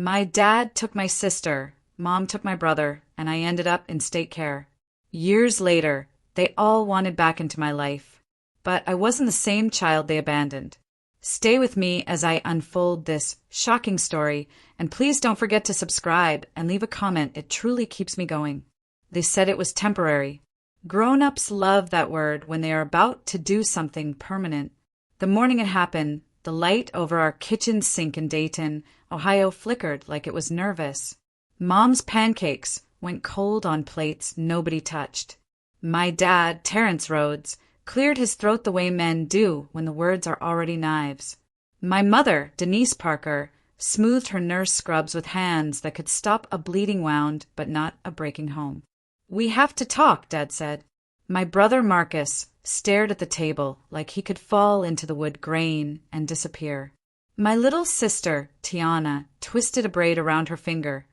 My dad took my sister, Mom took my brother, and I ended up in state care. Years later, they all wanted back into my life. But I wasn't the same child they abandoned. Stay with me as I unfold this shocking story, and please don't forget to subscribe and leave a comment. It truly keeps me going. They said it was temporary. Grown-ups love that word when they are about to do something permanent. The morning it happened, the light over our kitchen sink in Dayton, Ohio flickered like it was nervous. Mom's pancakes went cold on plates nobody touched. My dad, Terrence Rhodes, cleared his throat the way men do when the words are already knives. My mother, Denise Parker, smoothed her nurse scrubs with hands that could stop a bleeding wound but not a breaking home. "We have to talk," Dad said. My brother Marcus stared at the table like he could fall into the wood grain and disappear. My little sister, Tiana, twisted a braid around her finger,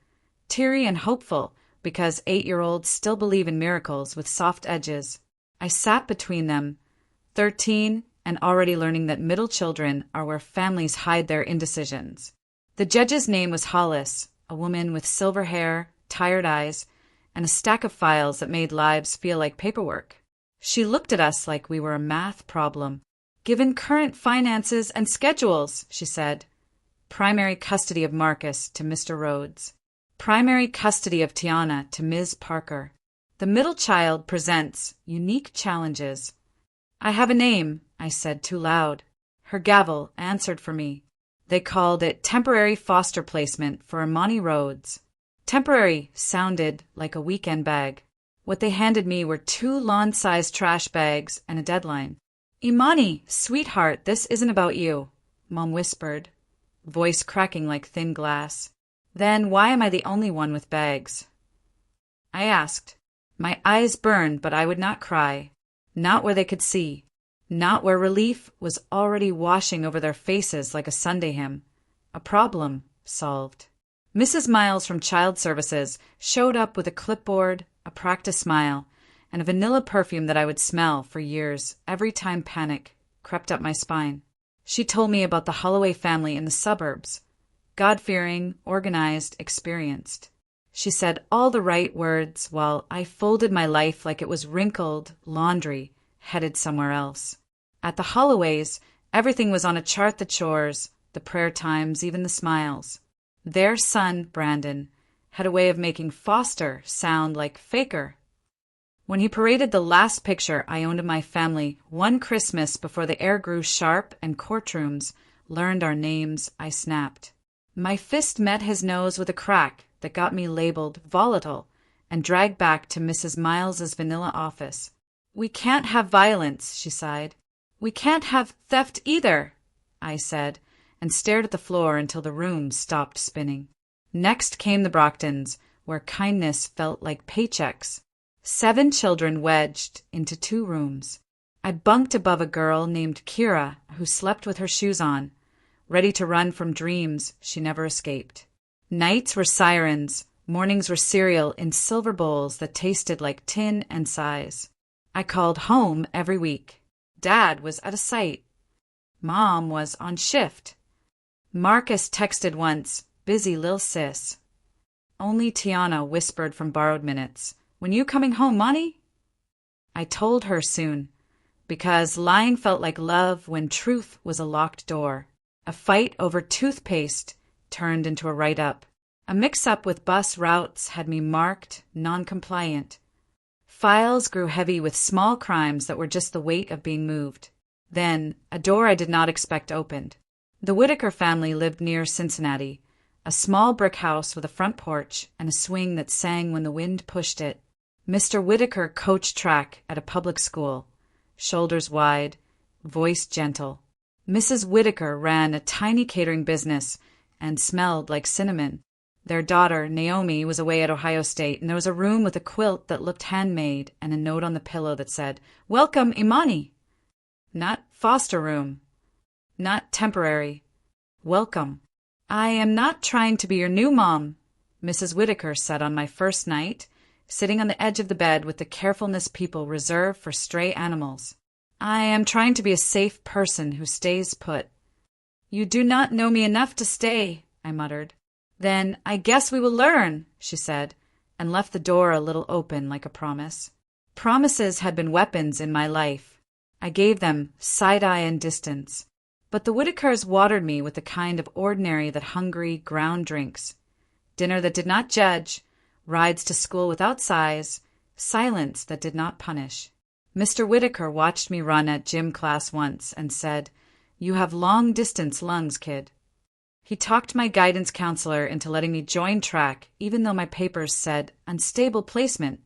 teary and hopeful because 8-year-olds still believe in miracles with soft edges. I sat between them, 13 and already learning that middle children are where families hide their indecisions. The judge's name was Hollis, a woman with silver hair, tired eyes, and a stack of files that made lives feel like paperwork. She looked at us like we were a math problem. "Given current finances and schedules," she said. "Primary custody of Marcus to Mr. Rhodes. Primary custody of Tiana to Ms. Parker. The middle child presents unique challenges." "I have a name," I said too loud. Her gavel answered for me. They called it temporary foster placement for Imani Rhodes. Temporary sounded like a weekend bag. What they handed me were 2 lawn-sized trash bags and a deadline. "Imani, sweetheart, this isn't about you," Mom whispered, voice cracking like thin glass. "Then why am I the only one with bags?" I asked. My eyes burned, but I would not cry. Not where they could see. Not where relief was already washing over their faces like a Sunday hymn. A problem solved. Mrs. Miles from Child Services showed up with a clipboard, a practice smile, and a vanilla perfume that I would smell for years every time panic crept up my spine. She told me about the Holloway family in the suburbs. God-fearing, organized, experienced. She said all the right words while I folded my life like it was wrinkled laundry headed somewhere else. At the Holloways, everything was on a chart: the chores, the prayer times, even the smiles. Their son, Brandon, had a way of making foster sound like faker. When he paraded the last picture I owned of my family one Christmas before the air grew sharp and courtrooms learned our names, I snapped. My fist met his nose with a crack that got me labeled volatile and dragged back to Mrs. Miles's vanilla office. "We can't have violence," she sighed. "We can't have theft either," I said, and stared at the floor until the room stopped spinning. Next came the Brocktons, where kindness felt like paychecks. 7 children wedged into 2 rooms. I bunked above a girl named Kira who slept with her shoes on, ready to run from dreams she never escaped. Nights were sirens, mornings were cereal in silver bowls that tasted like tin and size. I called home every week. Dad was out of sight. Mom was on shift. Marcus texted once, "Busy lil sis." Only Tiana whispered from borrowed minutes, "When you coming home, Monty?" I told her soon, because lying felt like love when truth was a locked door. A fight over toothpaste turned into a write-up. A mix-up with bus routes had me marked non-compliant. Files grew heavy with small crimes that were just the weight of being moved. Then, a door I did not expect opened. The Whitaker family lived near Cincinnati, a small brick house with a front porch and a swing that sang when the wind pushed it. Mr. Whitaker coached track at a public school, shoulders wide, voice gentle. Mrs. Whitaker ran a tiny catering business and smelled like cinnamon. Their daughter, Naomi, was away at Ohio State, and there was a room with a quilt that looked handmade and a note on the pillow that said, "Welcome, Imani." Not foster room. Not temporary. Welcome. "I am not trying to be your new mom," Mrs. Whitaker said on my first night, sitting on the edge of the bed with the carefulness people reserve for stray animals. "I am trying to be a safe person who stays put." "You do not know me enough to stay," I muttered. Then I guess we will learn, she said, and left the door a little open like a promise. Promises had been weapons in my life. I gave them side-eye and distance. But the Whitakers watered me with the kind of ordinary that hungry ground drinks. Dinner that did not judge, rides to school without sighs, silence that did not punish. Mr. Whitaker watched me run at gym class once and said, "You have long-distance lungs, kid." He talked my guidance counselor into letting me join track, even though my papers said unstable placement.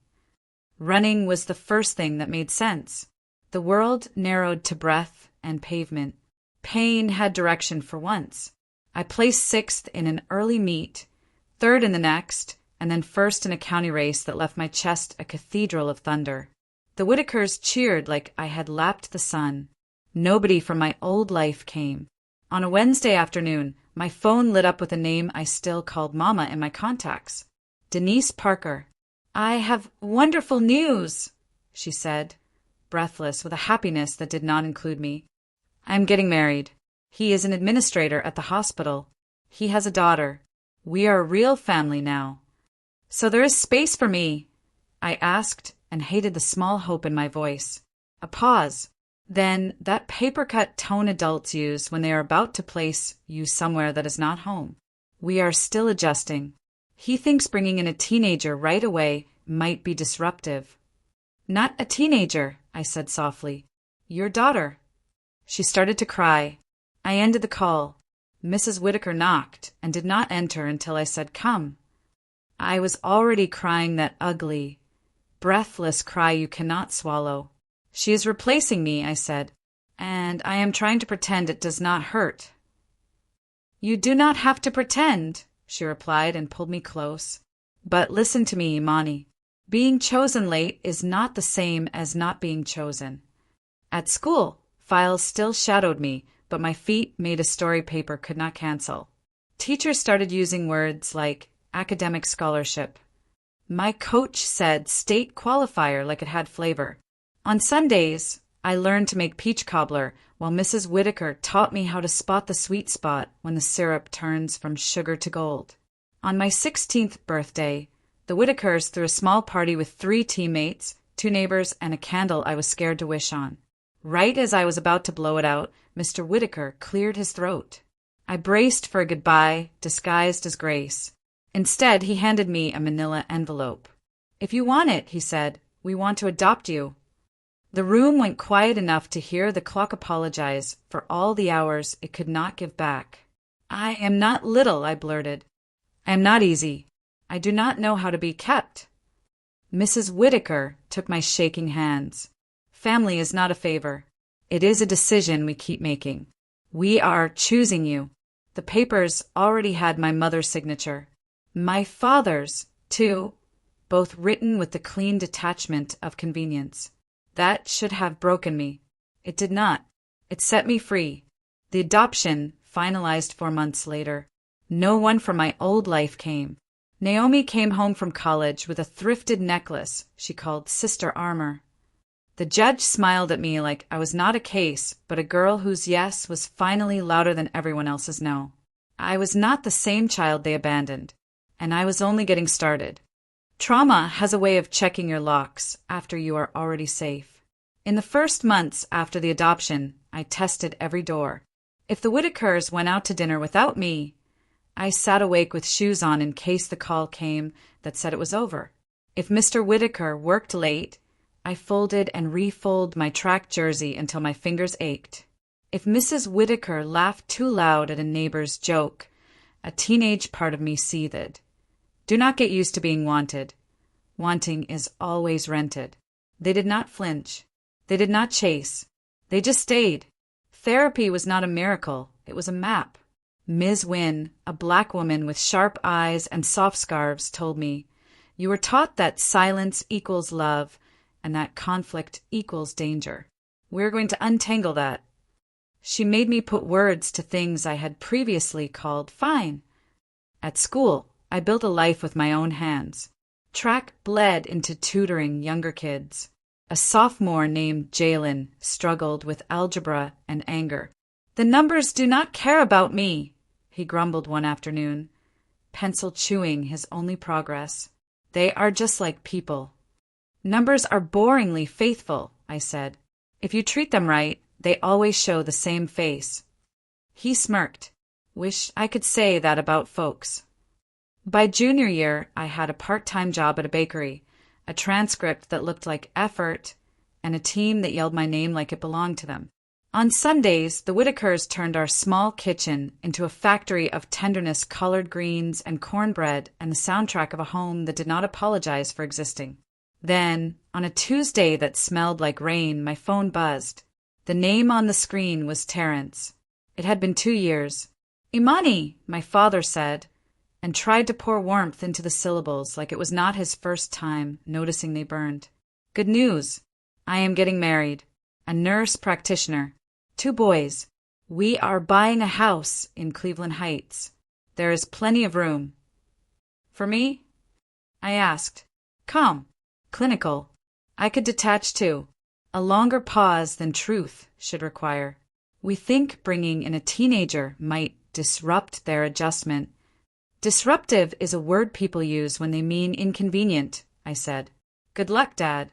Running was the first thing that made sense. The world narrowed to breath and pavement. Pain had direction for once. I placed 6th in an early meet, 3rd in the next, and then 1st in a county race that left my chest a cathedral of thunder. The Whitakers cheered like I had lapped the sun. Nobody from my old life came. On a Wednesday afternoon, my phone lit up with a name I still called Mama in my contacts. Denise Parker. "I have wonderful news," she said, breathless with a happiness that did not include me. "I'm getting married. He is an administrator at the hospital. He has a daughter. We are a real family now." "So there is space for me?" I asked, and hated the small hope in my voice. A pause. Then that paper-cut tone adults use when they are about to place you somewhere that is not home. "We are still adjusting. He thinks bringing in a teenager right away might be disruptive." "Not a teenager," I said softly. "Your daughter." She started to cry. I ended the call. Mrs. Whitaker knocked and did not enter until I said, "Come." I was already crying that ugly, breathless cry you cannot swallow. "She is replacing me," I said, "and I am trying to pretend it does not hurt." "You do not have to pretend," she replied and pulled me close. "But listen to me, Imani. Being chosen late is not the same as not being chosen." At school, files still shadowed me, but my feet made a story paper could not cancel. Teachers started using words like academic scholarship. My coach said state qualifier like it had flavor. On Sundays, I learned to make peach cobbler, while Mrs. Whitaker taught me how to spot the sweet spot when the syrup turns from sugar to gold. On my 16th birthday, the Whitakers threw a small party with 3 teammates, 2 neighbors, and a candle I was scared to wish on. Right as I was about to blow it out, Mr. Whitaker cleared his throat. I braced for a goodbye, disguised as grace. Instead, he handed me a manila envelope. "If you want it," he said, "we want to adopt you." The room went quiet enough to hear the clock apologize for all the hours it could not give back. "I am not little," I blurted. "I am not easy. I do not know how to be kept." Mrs. Whitaker took my shaking hands. "Family is not a favor. It is a decision we keep making. We are choosing you." The papers already had my mother's signature. My father's, too, both written with the clean detachment of convenience. That should have broken me. It did not. It set me free. The adoption finalized 4 months later. No one from my old life came. Naomi came home from college with a thrifted necklace she called sister armor. The judge smiled at me like I was not a case, but a girl whose yes was finally louder than everyone else's no. I was not the same child they abandoned, and I was only getting started. Trauma has a way of checking your locks after you are already safe. In the first months after the adoption, I tested every door. If the Whitakers went out to dinner without me, I sat awake with shoes on in case the call came that said it was over. If Mr. Whitaker worked late, I folded and refolded my track jersey until my fingers ached. If Mrs. Whitaker laughed too loud at a neighbor's joke, a teenage part of me seethed. Do not get used to being wanted. Wanting is always rented. They did not flinch. They did not chase. They just stayed. Therapy was not a miracle. It was a map. Ms. Wynne, a black woman with sharp eyes and soft scarves, told me, "You were taught that silence equals love and that conflict equals danger. We're going to untangle that." She made me put words to things I had previously called fine. At school, I built a life with my own hands. Track bled into tutoring younger kids. A sophomore named Jalen struggled with algebra and anger. "The numbers do not care about me," he grumbled one afternoon. pencil chewing his only progress. They are just like people. Numbers are boringly faithful, I said. If you treat them right, they always show the same face. He smirked. Wish I could say that about folks. By junior year, I had a part-time job at a bakery, a transcript that looked like effort, and a team that yelled my name like it belonged to them. On Sundays, the Whitakers turned our small kitchen into a factory of tenderness, collard greens, and cornbread, and the soundtrack of a home that did not apologize for existing. Then, on a Tuesday that smelled like rain, my phone buzzed. The name on the screen was Terrence. It had been 2 years. "Imani," my father said, and tried to pour warmth into the syllables like it was not his first time, noticing they burned. "Good news. I am getting married. A nurse practitioner. 2 boys. We are buying a house in Cleveland Heights. There is plenty of room." "For me?" I asked. "Calm. Clinical. I could detach too. A longer pause than truth should require. We think bringing in a teenager might disrupt their adjustment." "Disruptive is a word people use when they mean inconvenient," I said. "Good luck, Dad."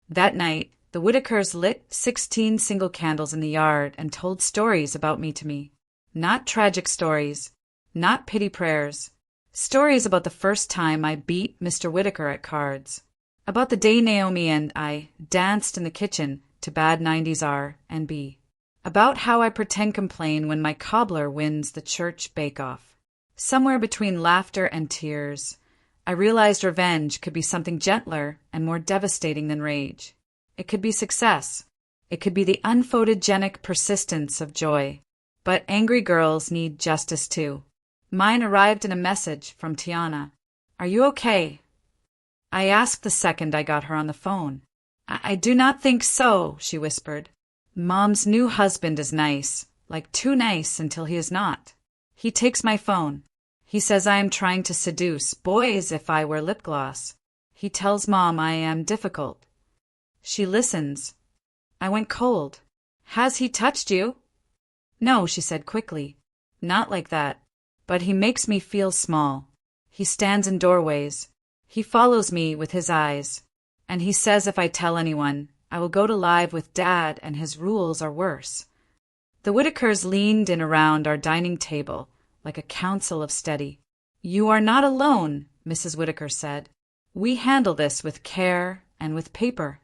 That night, the Whitakers lit 16 single candles in the yard and told stories about me to me. Not tragic stories, not pity prayers. Stories about the first time I beat Mr. Whitaker at cards. About the day Naomi and I danced in the kitchen to bad 90s R&B. About how I pretend complain when my cobbler wins the church bake-off. Somewhere between laughter and tears, I realized revenge could be something gentler and more devastating than rage. It could be success. It could be the unphotogenic persistence of joy. But angry girls need justice too. Mine arrived in a message from Tiana. "Are you okay?" I asked the second I got her on the phone. I do not think so," she whispered. "Mom's new husband is nice, like too nice until he is not. He takes my phone. He says I am trying to seduce boys if I wear lip gloss. He tells Mom I am difficult. She listens. I went cold. "Has he touched you?" "No," she said quickly. "Not like that. But he makes me feel small. He stands in doorways. He follows me with his eyes. And he says if I tell anyone, I will go to live with Dad and his rules are worse." The Whitakers leaned in around our dining table, like a council of steady. "You are not alone," Mrs. Whitaker said. "We handle this with care and with paper.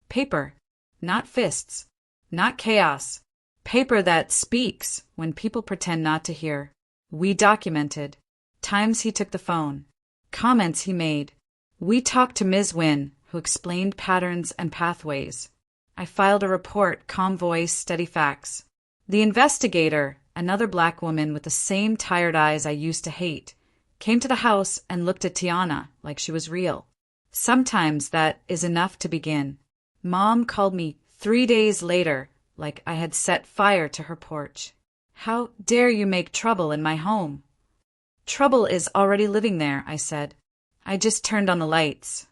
Paper, not fists, not chaos. Paper that speaks when people pretend not to hear. We documented. Times he took the phone. Comments he made. We talked to Ms. Wynne, who explained patterns and pathways. I filed a report, calm voice, steady facts. The investigator, another black woman with the same tired eyes I used to hate, came to the house and looked at Tiana like she was real. Sometimes that is enough to begin. Mom called me 3 days later like I had set fire to her porch. "How dare you make trouble in my home?" "Trouble is already living there," I said. "I just turned on the lights."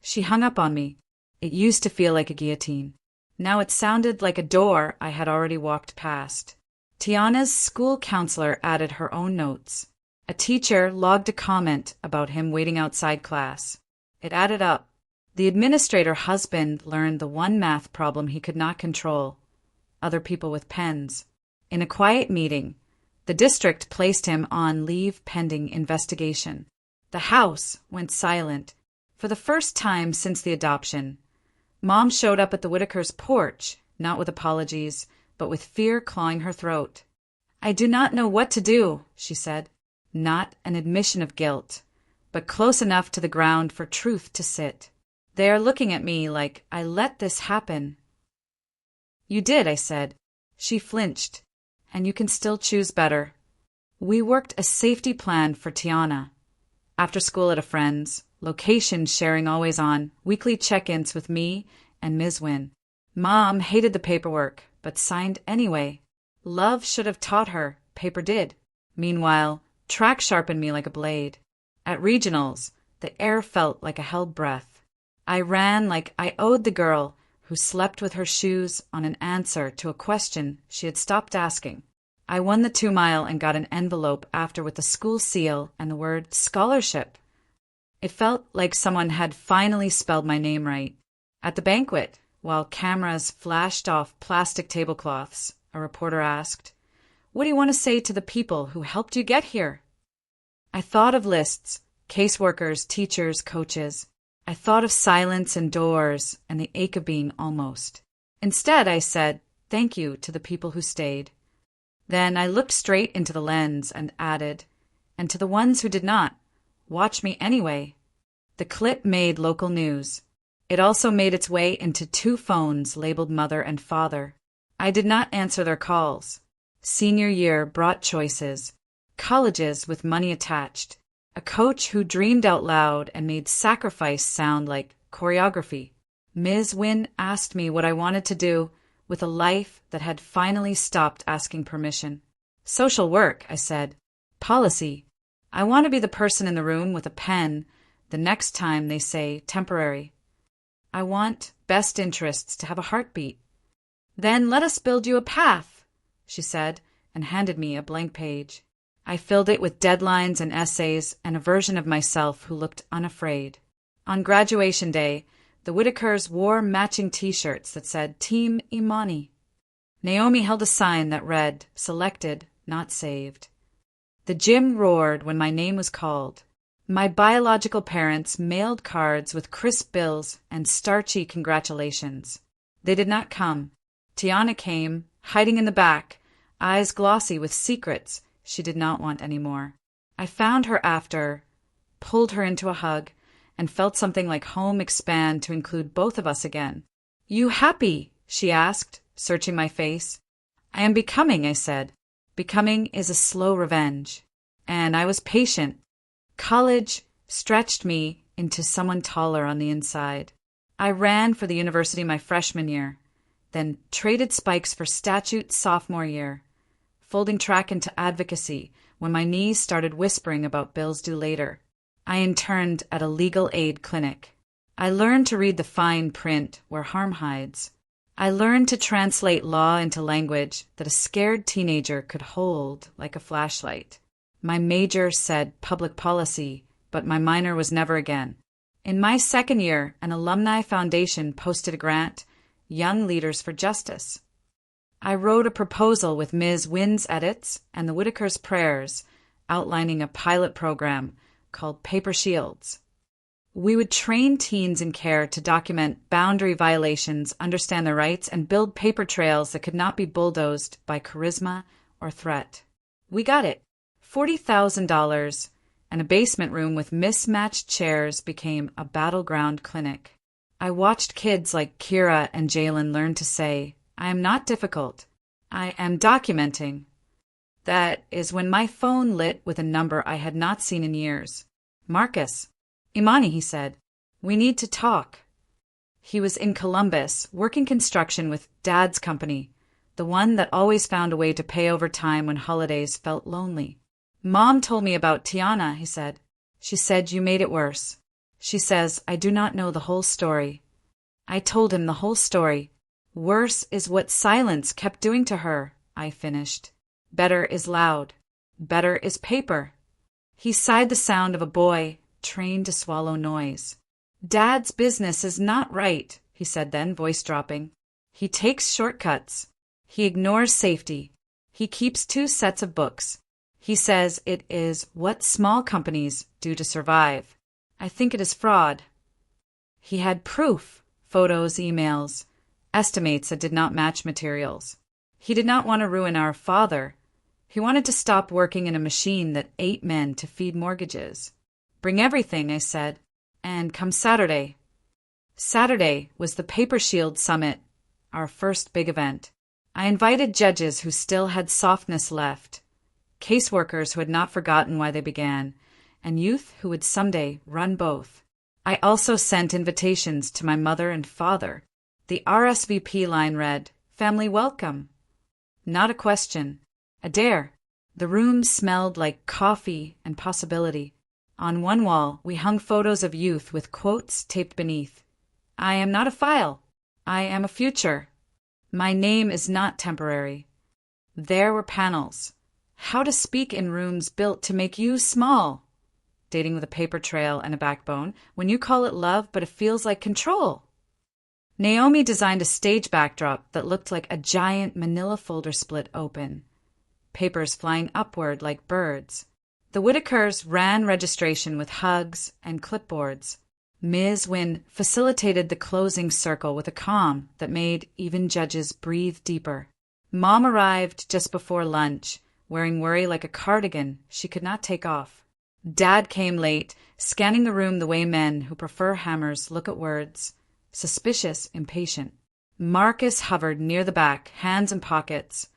She hung up on me. It used to feel like a guillotine. Now it sounded like a door I had already walked past. Tiana's school counselor added her own notes. A teacher logged a comment about him waiting outside class. It added up. The administrator husband learned the one math problem he could not control. Other people with pens. In a quiet meeting, the district placed him on leave pending investigation. The house went silent. For the first time since the adoption, Mom showed up at the Whitakers' porch, not with apologies, but with fear clawing her throat. "I do not know what to do," she said. Not an admission of guilt, but close enough to the ground for truth to sit. "They are looking at me like I let this happen." "You did," I said. She flinched. "And you can still choose better." We worked a safety plan for Tiana. After school at a friend's, location sharing always on, weekly check-ins with me and Ms. Wynne. Mom hated the paperwork, but signed anyway. Love should have taught her, paper did. Meanwhile, track sharpened me like a blade. At regionals, the air felt like a held breath. I ran like I owed the girl who slept with her shoes on an answer to a question she had stopped asking. I won the 2 mile and got an envelope after with the school seal and the word scholarship. It felt like someone had finally spelled my name right. At the banquet, while cameras flashed off plastic tablecloths, a reporter asked, "What do you want to say to the people who helped you get here?" I thought of lists, caseworkers, teachers, coaches. I thought of silence and doors and the ache of being almost. Instead, I said, "Thank you to the people who stayed." Then I looked straight into the lens and added, "And to the ones who did not, watch me anyway." The clip made local news. It also made its way into 2 phones labeled mother and father. I did not answer their calls. Senior year brought choices. Colleges with money attached. A coach who dreamed out loud and made sacrifice sound like choreography. Ms. Wynne asked me what I wanted to do with a life that had finally stopped asking permission. Social work, I said. Policy. I want to be the person in the room with a pen the next time they say temporary. I want best interests to have a heartbeat. Then let us build you a path, she said, and handed me a blank page. I filled it with deadlines and essays and a version of myself who looked unafraid. On graduation day, the Whitakers wore matching T-shirts that said Team Imani. Naomi held a sign that read, "Selected, not saved." The gym roared when my name was called. My biological parents mailed cards with crisp bills and starchy congratulations. They did not come. Tiana came, hiding in the back, eyes glossy with secrets she did not want anymore. I found her after, pulled her into a hug, and felt something like home expand to include both of us again. "You happy?" she asked, searching my face. "I am becoming," I said. Becoming is a slow revenge. And I was patient. College stretched me into someone taller on the inside. I ran for the university my freshman year, then traded spikes for statute sophomore year, folding track into advocacy when my knees started whispering about bills due later. I interned at a legal aid clinic. I learned to read the fine print where harm hides. I learned to translate law into language that a scared teenager could hold like a flashlight. My major said public policy, but my minor was never again. In my second year, an alumni foundation posted a grant, Young Leaders for Justice. I wrote a proposal with Ms. Wynne's edits and the Whitaker's prayers, outlining a pilot program called Paper Shields. We would train teens in care to document boundary violations, understand their rights, and build paper trails that could not be bulldozed by charisma or threat. We got it. $40,000 and a basement room with mismatched chairs became a battleground clinic. I watched kids like Kira and Jalen learn to say, "I am not difficult. I am documenting." That is when my phone lit with a number I had not seen in years. "Marcus." "Imani," he said. "We need to talk." He was in Columbus, working construction with Dad's company, the one that always found a way to pay overtime when holidays felt lonely. "Mom told me about Tiana," he said. "She said you made it worse. She says I do not know the whole story." I told him the whole story. "Worse is what silence kept doing to her," I finished. "Better is loud. Better is paper." He sighed the sound of a boy trained to swallow noise. "Dad's business is not right," he said then, voice dropping. "He takes shortcuts. He ignores safety. He keeps 2 sets of books. He says it is what small companies do to survive. I think it is fraud." He had proof, photos, emails, estimates that did not match materials. He did not want to ruin our father. He wanted to stop working in a machine that ate men to feed mortgages. "Bring everything," I said, "and come Saturday." Saturday was the Paper Shield Summit, our first big event. I invited judges who still had softness left, caseworkers who had not forgotten why they began, and youth who would someday run both. I also sent invitations to my mother and father. The RSVP line read, "Family welcome." Not a question, a dare. The room smelled like coffee and possibility. On one wall, we hung photos of youth with quotes taped beneath. "I am not a file. I am a future. My name is not temporary." There were panels. How to speak in rooms built to make you small. Dating with a paper trail and a backbone, when you call it love but it feels like control. Naomi designed a stage backdrop that looked like a giant manila folder split open. Papers flying upward like birds. The Whitakers ran registration with hugs and clipboards. Ms. Wynne facilitated the closing circle with a calm that made even judges breathe deeper. Mom arrived just before lunch, wearing worry like a cardigan she could not take off. Dad came late, scanning the room the way men who prefer hammers look at words. Suspicious, impatient. Marcus hovered near the back, hands in pockets,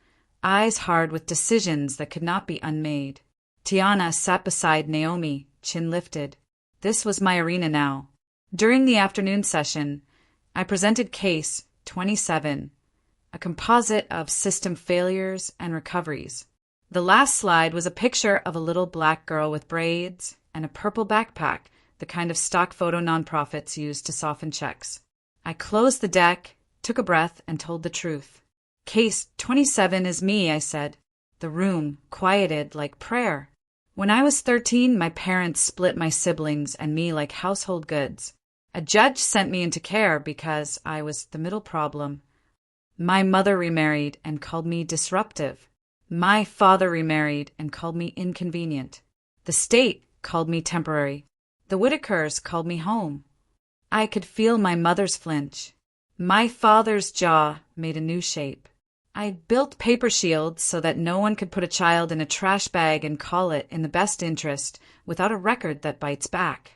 eyes hard with decisions that could not be unmade. Tiana sat beside Naomi, chin lifted. This was my arena now. During the afternoon session, I presented Case 27, a composite of system failures and recoveries. The last slide was a picture of a little black girl with braids and a purple backpack, the kind of stock photo nonprofits use to soften checks. I closed the deck, took a breath, and told the truth. Case 27 is me, I said. The room quieted like prayer. When I was 13, my parents split my siblings and me like household goods. A judge sent me into care because I was the middle problem. My mother remarried and called me disruptive. My father remarried and called me inconvenient. The state called me temporary. The Whitakers called me home. I could feel my mother's flinch. My father's jaw made a new shape. I built paper shields so that no one could put a child in a trash bag and call it in the best interest without a record that bites back.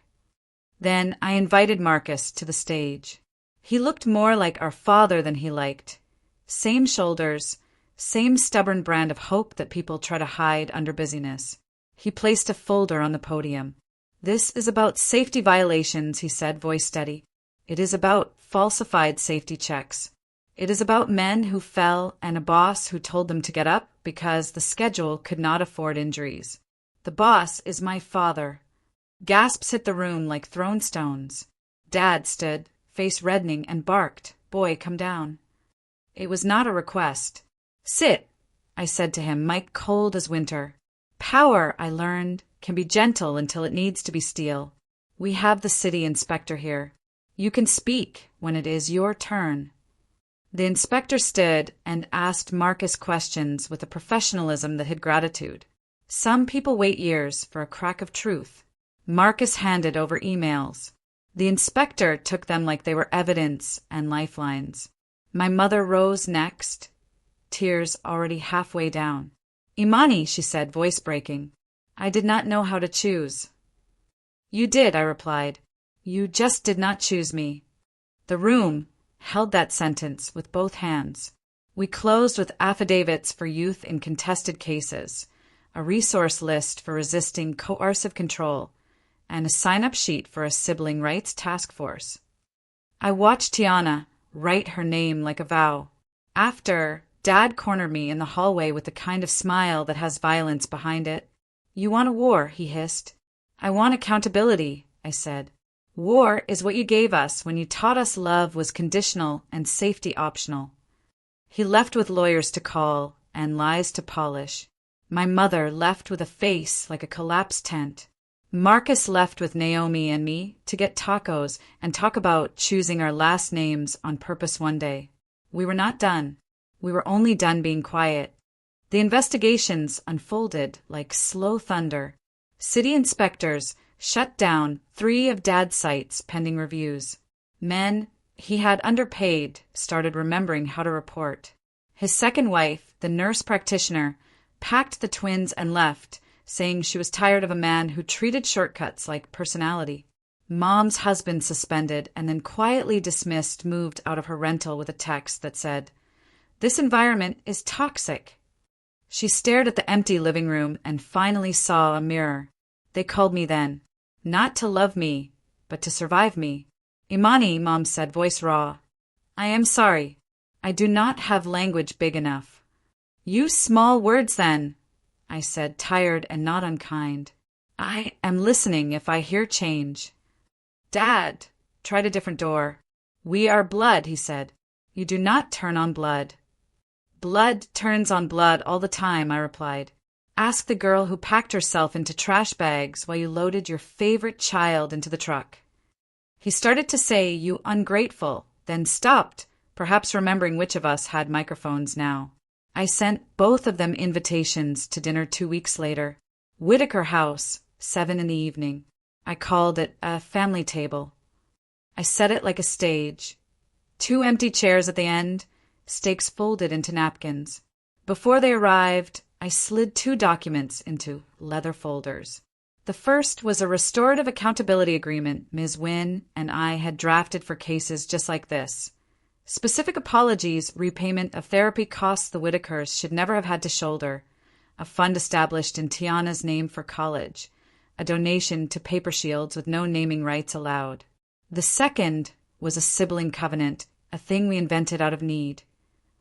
Then I invited Marcus to the stage. He looked more like our father than he liked. Same shoulders, same stubborn brand of hope that people try to hide under busyness. He placed a folder on the podium. This is about safety violations, he said, voice steady. It is about falsified safety checks. It is about men who fell and a boss who told them to get up because the schedule could not afford injuries. The boss is my father. Gasps hit the room like thrown stones. Dad stood, face reddening, and barked, "Boy, come down." It was not a request. "Sit," I said to him, mic cold as winter. Power, I learned, can be gentle until it needs to be steel. We have the city inspector here. You can speak when it is your turn. The inspector stood and asked Marcus questions with a professionalism that hid gratitude. Some people wait years for a crack of truth. Marcus handed over emails. The inspector took them like they were evidence and lifelines. My mother rose next, tears already halfway down. "Imani," she said, voice breaking. I did not know how to choose. "You did," I replied. "You just did not choose me." The room held that sentence with both hands. We closed with affidavits for youth in contested cases, a resource list for resisting coercive control, and a sign-up sheet for a sibling rights task force. I watched Tiana write her name like a vow. After, Dad cornered me in the hallway with the kind of smile that has violence behind it. "You want a war," he hissed. "I want accountability," I said. "War is what you gave us when you taught us love was conditional and safety optional." He left with lawyers to call and lies to polish. My mother left with a face like a collapsed tent. Marcus left with Naomi and me to get tacos and talk about choosing our last names on purpose one day. We were not done. We were only done being quiet. The investigations unfolded like slow thunder. City inspectors shut down 3 of Dad's sites pending reviews. Men he had underpaid started remembering how to report. His second wife, the nurse practitioner, packed the twins and left, saying she was tired of a man who treated shortcuts like personality. Mom's husband suspended and then quietly dismissed moved out of her rental with a text that said, "This environment is toxic." She stared at the empty living room and finally saw a mirror. They called me then. Not to love me, but to survive me. "Imani," Mom said, voice raw. "I am sorry. I do not have language big enough." "Use small words then," I said, tired and not unkind. "I am listening if I hear change." "Dad," tried a different door. "We are blood," he said. "You do not turn on blood." Blood turns on blood all the time, I replied. Ask the girl who packed herself into trash bags while you loaded your favorite child into the truck. He started to say, "You ungrateful," then stopped, perhaps remembering which of us had microphones now. I sent both of them invitations to dinner 2 weeks later. Whitaker House, 7 in the evening. I called it a family table. I set it like a stage. 2 empty chairs at the end, stakes folded into napkins. Before they arrived, I slid 2 documents into leather folders. The first was a restorative accountability agreement Ms. Wynne and I had drafted for cases just like this. Specific apologies, repayment of therapy costs the Whitakers should never have had to shoulder, a fund established in Tiana's name for college, a donation to paper shields with no naming rights allowed. The second was a sibling covenant, a thing we invented out of need.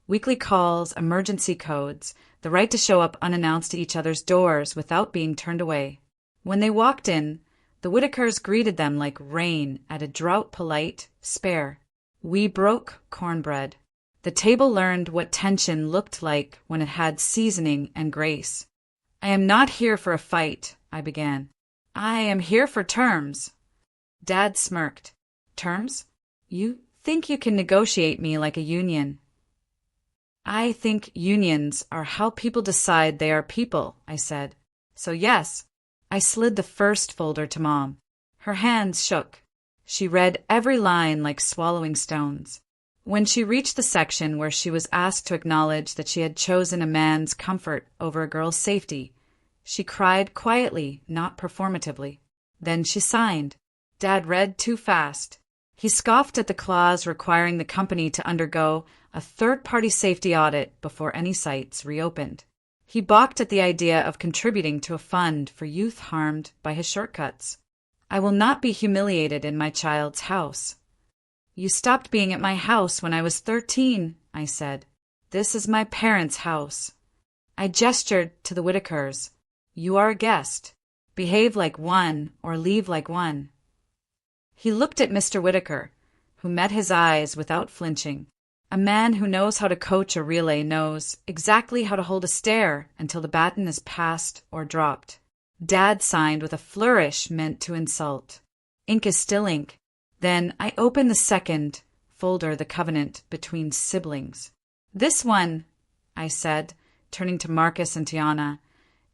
Weekly calls, emergency codes, the right to show up unannounced to each other's doors without being turned away. When they walked in, the Whitakers greeted them like rain at a drought-polite spare. We broke cornbread. The table learned what tension looked like when it had seasoning and grace. "I am not here for a fight," I began. "I am here for terms." Dad smirked. "Terms? You think you can negotiate me like a union?" "I think unions are how people decide they are people," I said. "So yes." I slid the first folder to Mom. Her hands shook. She read every line like swallowing stones. When she reached the section where she was asked to acknowledge that she had chosen a man's comfort over a girl's safety, she cried quietly, not performatively. Then she signed. Dad read too fast. He scoffed at the clause requiring the company to undergo a third-party safety audit before any sites reopened. He balked at the idea of contributing to a fund for youth harmed by his shortcuts. "I will not be humiliated in my child's house." "You stopped being at my house when I was 13, I said. "This is my parents' house." I gestured to the Whitakers. "You are a guest. Behave like one or leave like one." He looked at Mr. Whitaker, who met his eyes without flinching. A man who knows how to coach a relay knows exactly how to hold a stare until the baton is passed or dropped. Dad signed with a flourish meant to insult. Ink is still ink. Then I opened the second folder, the covenant between siblings. "This one," I said, turning to Marcus and Tiana,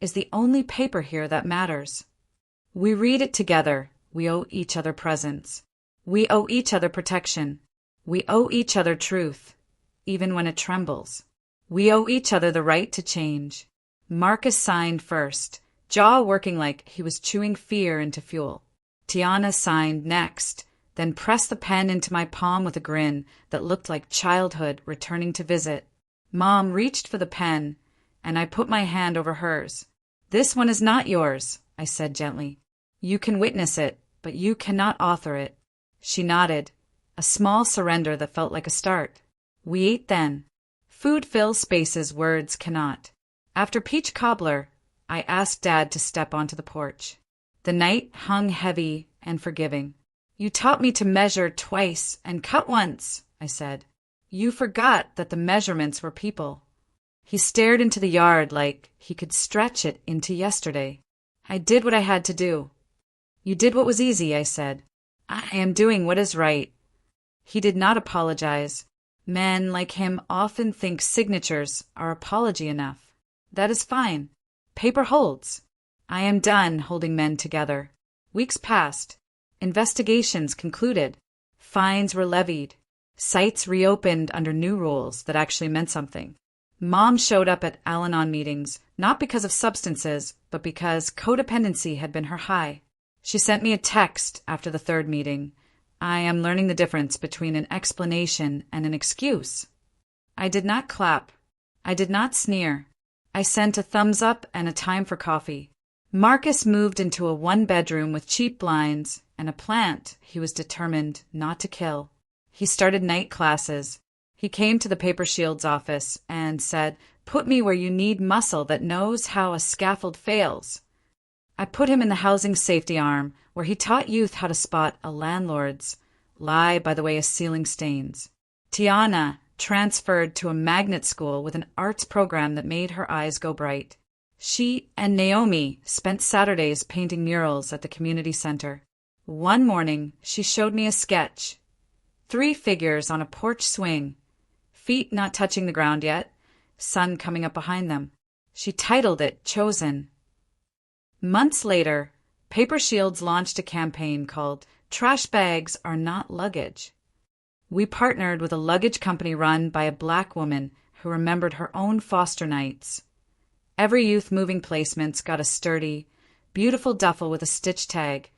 "is the only paper here that matters. We read it together. We owe each other presence. We owe each other protection. We owe each other truth, even when it trembles. We owe each other the right to change." Marcus signed first, jaw working like he was chewing fear into fuel. Tiana signed next, then pressed the pen into my palm with a grin that looked like childhood returning to visit. Mom reached for the pen, and I put my hand over hers. "This one is not yours," I said gently. "You can witness it, but you cannot author it." She nodded, a small surrender that felt like a start. We ate then. Food fills spaces words cannot. After peach cobbler, I asked Dad to step onto the porch. The night hung heavy and forgiving. "You taught me to measure twice and cut once," I said. "You forgot that the measurements were people." He stared into the yard like he could stretch it into yesterday. "I did what I had to do." "You did what was easy," I said. "I am doing what is right." He did not apologize. Men like him often think signatures are apology enough. That is fine. Paper holds. I am done holding men together. Weeks passed. Investigations concluded. Fines were levied. Sites reopened under new rules that actually meant something. Mom showed up at Al-Anon meetings, not because of substances, but because codependency had been her high. She sent me a text after the third meeting. "I am learning the difference between an explanation and an excuse." I did not clap. I did not sneer. I sent a thumbs up and a time for coffee. Marcus moved into a one-bedroom with cheap blinds and a plant he was determined not to kill. He started night classes. He came to the Paper Shield's office and said, "Put me where you need muscle that knows how a scaffold fails." I put him in the housing safety arm, where he taught youth how to spot a landlord's lie by the way a ceiling stains. Tiana transferred to a magnet school with an arts program that made her eyes go bright. She and Naomi spent Saturdays painting murals at the community center. One morning, she showed me a sketch. 3 figures on a porch swing, feet not touching the ground yet, sun coming up behind them. She titled it Chosen. Months later, Paper Shields launched a campaign called Trash Bags Are Not Luggage. We partnered with a luggage company run by a Black woman who remembered her own foster nights. Every youth moving placements got a sturdy, beautiful duffel with a stitch tag.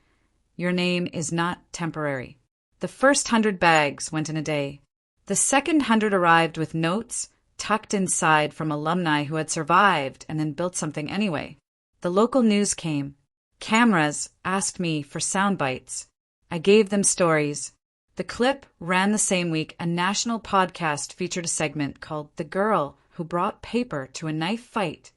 Your name is not temporary. The first 100 bags went in a day. The second 100 arrived with notes tucked inside from alumni who had survived and then built something anyway. The local news came. Cameras asked me for sound bites. I gave them stories. The clip ran the same week. A national podcast featured a segment called The Girl Who Brought Paper to a Knife Fight.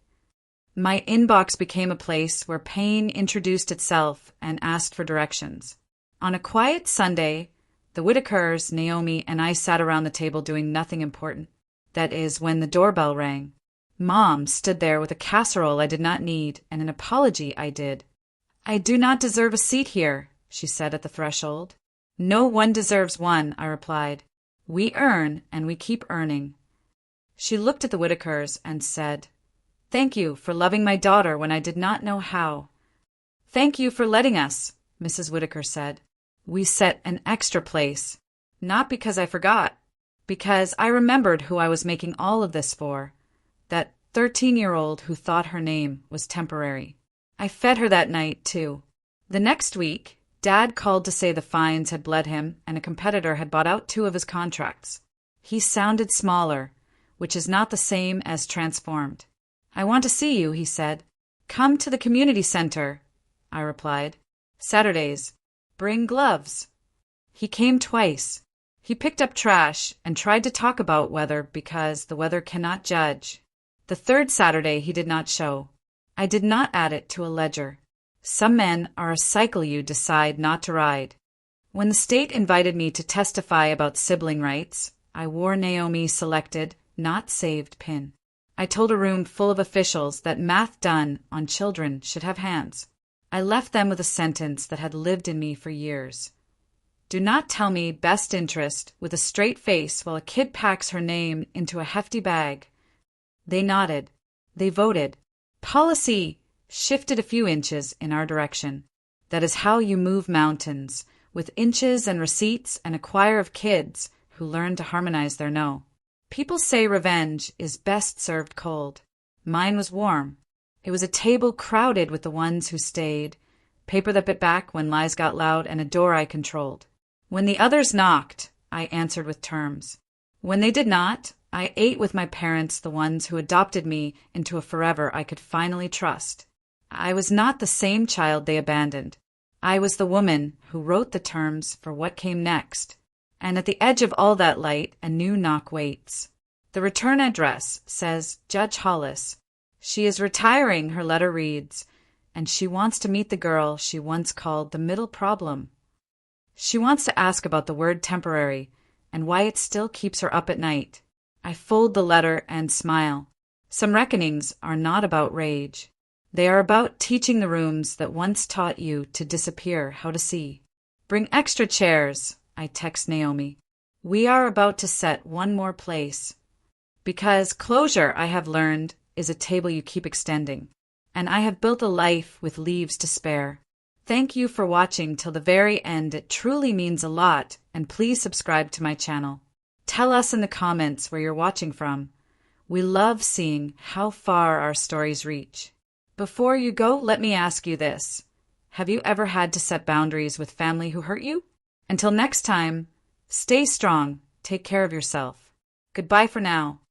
My inbox became a place where pain introduced itself and asked for directions. On a quiet Sunday, the Whitakers, Naomi, and I sat around the table doing nothing important. That is, when the doorbell rang. Mom stood there with a casserole I did not need and an apology I did. I do not deserve a seat here, she said at the threshold. No one deserves one, I replied. We earn and we keep earning. She looked at the Whitakers and said, Thank you for loving my daughter when I did not know how. Thank you for letting us, Mrs. Whitaker said. We set an extra place, not because I forgot, because I remembered who I was making all of this for, that 13-year-old who thought her name was temporary. I fed her that night, too. The next week, Dad called to say the fines had bled him and a competitor had bought out 2 of his contracts. He sounded smaller, which is not the same as transformed. I want to see you, he said. Come to the community center, I replied. Saturdays. Bring gloves. He came twice. He picked up trash and tried to talk about weather because the weather cannot judge. The 3rd Saturday he did not show. I did not add it to a ledger. Some men are a cycle you decide not to ride. When the state invited me to testify about sibling rights, I wore Naomi's selected, not saved pin. I told a room full of officials that math done on children should have hands. I left them with a sentence that had lived in me for years. Do not tell me best interest with a straight face while a kid packs her name into a hefty bag. They nodded. They voted. Policy shifted a few inches in our direction. That is how you move mountains, with inches and receipts and a choir of kids who learn to harmonize their no. People say revenge is best served cold. Mine was warm. It was a table crowded with the ones who stayed, paper that bit back when lies got loud, and a door I controlled. When the others knocked, I answered with terms. When they did not, I ate with my parents, the ones who adopted me into a forever I could finally trust. I was not the same child they abandoned. I was the woman who wrote the terms for what came next. And at the edge of all that light, a new knock waits. The return address says Judge Hollis. She is retiring, her letter reads, and she wants to meet the girl she once called the middle problem. She wants to ask about the word temporary and why it still keeps her up at night. I fold the letter and smile. Some reckonings are not about rage. They are about teaching the rooms that once taught you to disappear how to see. Bring extra chairs, I text Naomi. We are about to set one more place. Because closure, I have learned, is a table you keep extending. And I have built a life with leaves to spare. Thank you for watching till the very end. It truly means a lot, and please subscribe to my channel. Tell us in the comments where you're watching from. We love seeing how far our stories reach. Before you go, let me ask you this. Have you ever had to set boundaries with family who hurt you? Until next time, stay strong, take care of yourself. Goodbye for now.